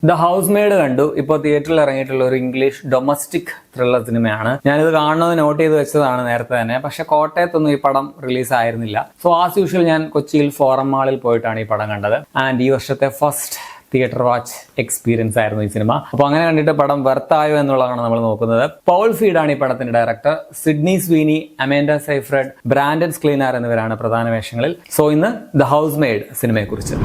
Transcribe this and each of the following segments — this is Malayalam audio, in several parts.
ദ ഹൗസ് മെയ്ഡ് കണ്ടു. ഇപ്പോൾ തിയേറ്ററിൽ ഇറങ്ങിയിട്ടുള്ള ഒരു ഇംഗ്ലീഷ് ഡൊമസ്റ്റിക് ത്രില്ലർ സിനിമയാണ്. ഞാനിത് കാണുന്നത് നോട്ട് ചെയ്ത് വെച്ചതാണ് നേരത്തെ തന്നെ. പക്ഷെ കോട്ടയത്തൊന്നും ഈ പടം റിലീസ് ആയിരുന്നില്ല. സോ ആസ് യൂഷ്വൽ ഞാൻ കൊച്ചിയിൽ ഫോറം മാളിൽ പോയിട്ടാണ് ഈ പടം കണ്ടത്. ആൻഡ് ഈ വർഷത്തെ ഫസ്റ്റ് തിയേറ്റർ വാച്ച് എക്സ്പീരിയൻസ് ആയിരുന്നു ഈ സിനിമ. അപ്പോൾ അങ്ങനെ കണ്ടിട്ട് പടം വെർത്തായോ എന്നുള്ളതാണ് നമ്മൾ നോക്കുന്നത്. പൗൾ ഫീഡാണ് ഈ പടത്തിന്റെ ഡയറക്ടർ. സിഡ്നി സ്വീനി, അമേൻഡ സൈഫ്രഡ്, ബ്രാൻഡൻ സ്ക്ലീനർ എന്നിവരാണ് പ്രധാന വേഷങ്ങളിൽ. സോ ഇന്ന് ദ ഹൗസ് മെയ്ഡ് സിനിമയെക്കുറിച്ച്.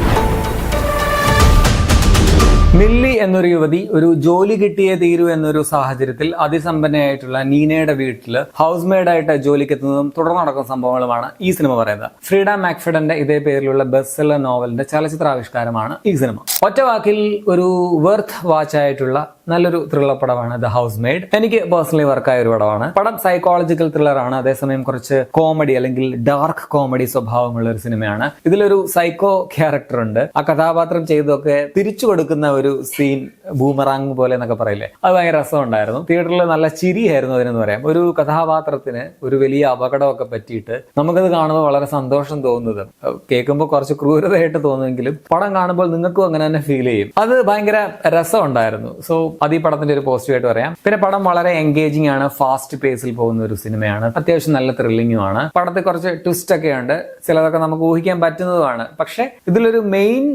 മില്ലി എന്നൊരു യുവതി ഒരു ജോലി കിട്ടിയേ തീരൂ എന്നൊരു സാഹചര്യത്തിൽ അതിസമ്പന്നയായിട്ടുള്ള നീനയുടെ വീട്ടിൽ ഹൗസ് മെയ്ഡായിട്ട് ജോലിക്ക് എത്തുന്നതും തുടർന്ന് നടക്കുന്ന സംഭവങ്ങളുമാണ് ഈ സിനിമ പറയുന്നത്. ഫ്രീഡ മാക്ഫെഡന്റെ ഇതേ പേരിലുള്ള ബെസ്റ്റ് സെല്ലർ നോവലിന്റെ ചലച്ചിത്രാവിഷ്കാരമാണ് ഈ സിനിമ. ഒറ്റ വാക്കിൽ ഒരു വെർത്ത് വാച്ച് ആയിട്ടുള്ള നല്ലൊരു ത്രില്ലർ പടമാണ് ദ ഹൗസ് മെയ്ഡ്. എനിക്ക് പേഴ്സണലി വർക്കായ ഒരു പടമാണ്. പടം സൈക്കോളജിക്കൽ ത്രില്ലർ ആണ്, അതേസമയം കുറച്ച് കോമഡി അല്ലെങ്കിൽ ഡാർക്ക് കോമഡി സ്വഭാവമുള്ള ഒരു സിനിമയാണ്. ഇതിലൊരു സൈക്കോ ക്യാരക്ടർ ഉണ്ട്. ആ കഥാപാത്രം ചെയ്തൊക്കെ തിരിച്ചു കൊടുക്കുന്ന ഒരു സീൻ ബൂമറാങ് പോലെ എന്നൊക്കെ പറയില്ലേ, അത് ഭയങ്കര രസമുണ്ടായിരുന്നു. തിയേറ്ററിൽ നല്ല ചിരിയായിരുന്നു അതിനെന്ന് പറയാം. ഒരു കഥാപാത്രത്തിന് ഒരു വലിയ അപകടമൊക്കെ പറ്റിയിട്ട് നമുക്കത് കാണുമ്പോൾ വളരെ സന്തോഷം തോന്നുന്നത്, കേൾക്കുമ്പോൾ കുറച്ച് ക്രൂരതയായിട്ട് തോന്നുമെങ്കിലും പടം കാണുമ്പോൾ നിങ്ങൾക്കും അങ്ങനെ തന്നെ ഫീൽ ചെയ്യും. അത് ഭയങ്കര രസമുണ്ടായിരുന്നു. സോ അത് ഈ പടത്തിന്റെ ഒരു പോസിറ്റീവ് ആയിട്ട് പറയാം. പിന്നെ പടം വളരെ എൻഗേജിംഗ് ആണ്, ഫാസ്റ്റ് പേസിൽ പോകുന്ന ഒരു സിനിമയാണ്, അത്യാവശ്യം നല്ല ത്രില്ലിംഗുമാണ്. പടത്തിൽ കുറച്ച് ട്വിസ്റ്റ് ഒക്കെ ഉണ്ട്, ചിലതൊക്കെ നമുക്ക് ഊഹിക്കാൻ പറ്റുന്നതുമാണ്. പക്ഷെ ഇതിലൊരു മെയിൻ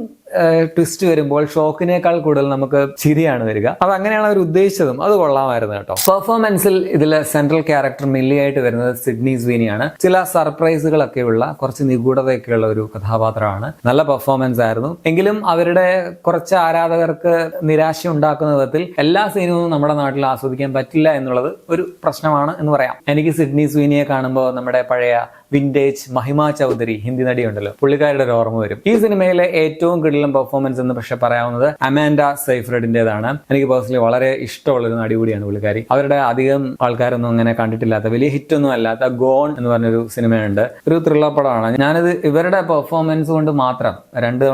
ട്വിസ്റ്റ് വരുമ്പോൾ ഷോക്കിനേക്കാൾ കൂടുതൽ നമുക്ക് ചിരിയാണ് വരിക. അത് അങ്ങനെയാണ് അവർ ഉദ്ദേശിച്ചതും. അത് കൊള്ളാമായിരുന്നു കേട്ടോ. പെർഫോമൻസിൽ ഇതിലെ സെൻട്രൽ ക്യാരക്ടർ മില്ലി ആയിട്ട് വരുന്നത് സിഡ്നി സ്വീനിയാണ്. ചില സർപ്രൈസുകളൊക്കെയുള്ള കുറച്ച് നിഗൂഢതയൊക്കെയുള്ള ഒരു കഥാപാത്രമാണ്. നല്ല പെർഫോമൻസ് ആയിരുന്നു. എങ്കിലും അവരുടെ കുറച്ച് ആരാധകർക്ക് നിരാശ ഉണ്ടാക്കുന്ന വിധത്തിൽ എല്ലാ സീനുകളും നമ്മുടെ നാട്ടിൽ ആസ്വദിക്കാൻ പറ്റില്ല എന്നുള്ളത് ഒരു പ്രശ്നമാണ് എന്ന് പറയാം. എനിക്ക് സിഡ്നി സ്വീനിയെ കാണുമ്പോൾ നമ്മുടെ പഴയ വിന്റേജ് മഹിമ ചൗധരി ഹിന്ദി നടിയുണ്ടല്ലോ, പുള്ളിക്കാരുടെ ഒരു ഓർമ്മ വരും. ഈ സിനിമയിലെ ഏറ്റവും കിടിലൻ പെർഫോമൻസ് എന്ന് പക്ഷെ പറയാവുന്നത് അമാൻഡ സൈഫ്രഡിന്റേതാണ്. എനിക്ക് പേഴ്സണലി വളരെ ഇഷ്ടമുള്ള ഒരു നടി കൂടിയാണ് പുള്ളിക്കാരി. അവരുടെ അധികം ആൾക്കാരൊന്നും അങ്ങനെ കണ്ടിട്ടില്ലാത്ത, വലിയ ഹിറ്റ് ഒന്നും അല്ലാത്ത ഗോൺ എന്ന് പറഞ്ഞൊരു സിനിമയുണ്ട്. ഒരു ത്രില്ലർ പടമാണ്. ഞാനിത് ഇവരുടെ പെർഫോമൻസ് കൊണ്ട് മാത്രം രണ്ടു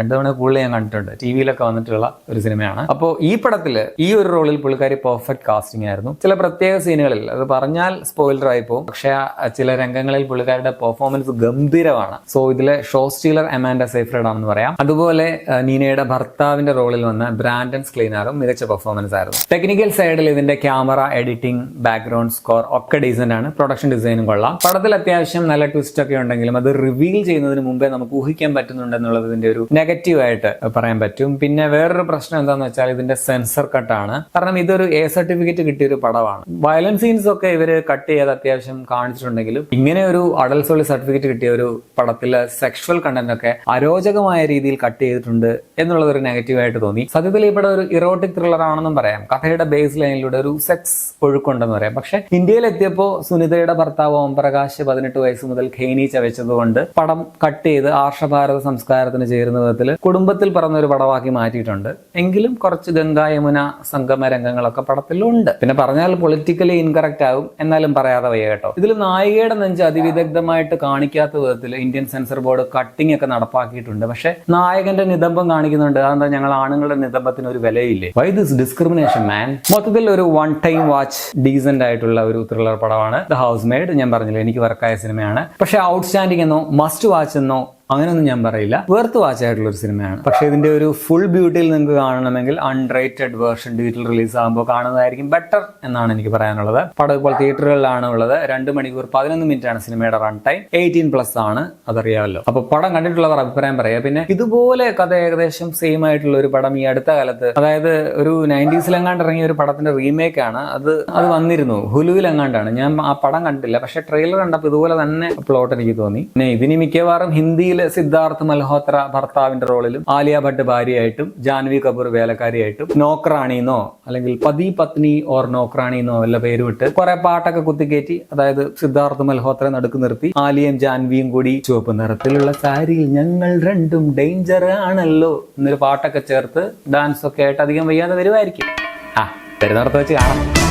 തവണ കൂടുതൽ ഞാൻ കണ്ടിട്ടുണ്ട്. ടിവിയിലൊക്കെ വന്നിട്ടുള്ള ഒരു സിനിമയാണ്. അപ്പോൾ ഈ പടത്തില് ഈ ഒരു റോളിൽ പുള്ളിക്കാരി പെർഫെക്റ്റ് കാസ്റ്റിംഗ് ആയിരുന്നു. ചില പ്രത്യേക സീനുകളിൽ, അത് പറഞ്ഞാൽ സ്പോയിലർ ആയി പോകും, പക്ഷെ ചില രംഗങ്ങളിൽ പുള്ളിക്കാരുടെ പെർഫോമൻസ് ഗംഭീരമാണ്. സോ ഇതിലെ ഷോ സ്റ്റീലർ അമാൻഡ സൈഫ്രഡ് ആണെന്ന് പറയാം. അതുപോലെ നീനയുടെ ഭർത്താവിന്റെ റോളിൽ വന്ന ബ്രാൻഡൻ സ്ക്ലീനറും മികച്ച പെർഫോമൻസ് ആയിരുന്നു. ടെക്നിക്കൽ സൈഡിൽ ഇതിന്റെ ക്യാമറ, എഡിറ്റിംഗ്, ബാക്ക്ഗ്രൗണ്ട് സ്കോർ ഒക്കെ ഡീസന്റ് ആണ്. പ്രൊഡക്ഷൻ ഡിസൈനും കൊള്ളാം. പടത്തിൽ അത്യാവശ്യം നല്ല ട്വിസ്റ്റ് ഒക്കെ ഉണ്ടെങ്കിലും അത് റിവീൽ ചെയ്യുന്നതിന് മുമ്പേ നമുക്ക് ഊഹിക്കാൻ പറ്റുന്നുണ്ടെന്നുള്ളത് ഇതിന്റെ ഒരു നെഗറ്റീവായിട്ട് പറയാൻ പറ്റും. പിന്നെ വേറൊരു പ്രശ്നം എന്താണെന്ന് വെച്ചാൽ ഇതിന്റെ സെൻസർ കട്ടാണ്. കാരണം ഇതൊരു എ സർട്ടിഫിക്കറ്റ് കിട്ടിയ ഒരു പടമാണ്. വയലൻസ് സീൻസ് ഒക്കെ ഇവര് കട്ട് ചെയ്ത് അത്യാവശ്യം കാണിച്ചിട്ടുണ്ടെങ്കിലും ഇങ്ങനെ ഒരു അഡൽസോളി സർട്ടിഫിക്കറ്റ് കിട്ടിയ ഒരു പടത്തിലെ സെക്ഷുവൽ കണ്ടന്റ് ഒക്കെ അരോചകമായ രീതിയിൽ കട്ട് ചെയ്തിട്ടുണ്ട് എന്നുള്ളത് ഒരു നെഗറ്റീവായിട്ട് തോന്നി. സത്യത്തിൽ ഈ പടം ഒരു ഇറോട്ടിക് ത്രില്ലർ ആണെന്നും പറയാം. കഥയുടെ ബേസ് ലൈനിലൂടെ ഒരു സെക്സ് ഒഴുക്കുണ്ടെന്ന് പറയാം. പക്ഷെ ഇന്ത്യയിൽ എത്തിയപ്പോൾ സുനിതയുടെ ഭർത്താവ് ഓം പ്രകാശ് 18 വയസ്സ് മുതൽ ഖേനി ചവച്ചതുകൊണ്ട് പടം കട്ട് ചെയ്ത് ആർഷഭാരത സംസ്കാരത്തിന് ചേരുന്ന കുടുംബത്തിൽ പറഞ്ഞ ഒരു പടമാക്കി മാറ്റിയിട്ടുണ്ട്. എങ്കിലും കുറച്ച് ഗംഗാ യമുന സംഗമ രംഗങ്ങളൊക്കെ പടത്തിലുണ്ട്. പിന്നെ പറഞ്ഞാൽ പൊളിറ്റിക്കലി ഇൻകറക്റ്റ് ആകും, എന്നാലും പറയാതെ വയ്യ കേട്ടോ. ഇതിൽ നായികയുടെ നെഞ്ച് അതിവിദഗ്ധമായിട്ട് കാണിക്കാത്ത വിധത്തിൽ ഇന്ത്യൻ സെൻസർ ബോർഡ് കട്ടിംഗ് ഒക്കെ നടപ്പാക്കിയിട്ടുണ്ട്. പക്ഷെ നായകന്റെ നിതംബം കാണിക്കുന്നുണ്ട്. അതെന്താ, ഞങ്ങൾ ആണുങ്ങളുടെ നിതംബത്തിന് ഒരു വിലയില്ലേ? വൈ ദിസ് ഡിസ്ക്രിമിനേഷൻ മാൻ? മൊത്തത്തിൽ ഒരു വൺ ടൈം വാച്ച് ഡീസന്റ് ആയിട്ടുള്ള ഒരു ത്രില്ലർ പടമാണ് ദ ഹൗസ് മെയ്ഡ്. ഞാൻ പറഞ്ഞില്ല, എനിക്ക് വർക്കായ സിനിമയാണ്. പക്ഷെ ഔട്ട്സ്റ്റാൻഡിംഗ് എന്നോ മസ്റ്റ് വാച്ച് എന്നോ അങ്ങനെയൊന്നും ഞാൻ പറയില്ല. വെർത്ത് വാച്ച് ആയിട്ടുള്ള ഒരു സിനിമയാണ്. പക്ഷെ ഇതിന്റെ ഒരു ഫുൾ ബ്യൂട്ടിയിൽ നിങ്ങൾക്ക് കാണണമെങ്കിൽ അൺറേറ്റഡ് വേർഷൻ ഡിജിറ്റൽ റിലീസ് ആകുമ്പോൾ കാണുന്നതായിരിക്കും ബെറ്റർ എന്നാണ് എനിക്ക് പറയാനുള്ളത്. പടം ഇപ്പോൾ തിയേറ്ററുകളിലാണ് ഉള്ളത്. 2 മണിക്കൂർ 11 മിനിറ്റ് ആണ് സിനിമയുടെ റൺ ടൈം. 18+ ആണ്, അതറിയാമല്ലോ. അപ്പൊ പടം കണ്ടിട്ടുള്ളവർ അഭിപ്രായം പറയാം. പിന്നെ ഇതുപോലെ കഥ ഏകദേശം സെയിം ആയിട്ടുള്ള ഒരു പടം ഈ അടുത്ത കാലത്ത്, അതായത് ഒരു 90s ഇറങ്ങിയ ഒരു പടത്തിന്റെ റീമേക്ക് ആണ്. അത് വന്നിരുന്നു ഹുലുവിലെങ്ങാണ്ടാണ്. ഞാൻ ആ പടം കണ്ടിട്ടില്ല, പക്ഷെ ട്രെയിലർ കണ്ടപ്പോൾ ഇതുപോലെ തന്നെ പ്ലോട്ട് എനിക്ക് തോന്നി. പിന്നെ ഇതിന് മിക്കവാറും ഹിന്ദിയിൽ സിദ്ധാർത്ഥ് മൽഹോത്ര ഭർത്താവിന്റെ റോളിലും ആലിയ ഭട്ട് ഭാര്യയായിട്ടും ജാൻവി കപൂർ വേലക്കാരിയായിട്ടും നോക്രാണിന്നോ അല്ലെങ്കിൽ പതി പത്നി ഓർ നോക്രാണിന്നോ വല്ല പേര് വിട്ട് കുറെ പാട്ടൊക്കെ കുത്തിക്കയറ്റി, അതായത് സിദ്ധാർത്ഥ് മൽഹോത്ര നടുക്ക് നിർത്തി ആലിയയും ജാൻവിയും കൂടി ചുവപ്പ് നിറത്തിലുള്ള സാരിയിൽ ഞങ്ങൾ രണ്ടും ഡേഞ്ചർ ആണല്ലോ എന്നൊരു പാട്ടൊക്കെ ചേർത്ത് ഡാൻസ് ഒക്കെ ആയിട്ട് അധികം വയ്യാതെ വരുമായിരിക്കും. വരുന്നിടത്ത് വെച്ച് കാണാം.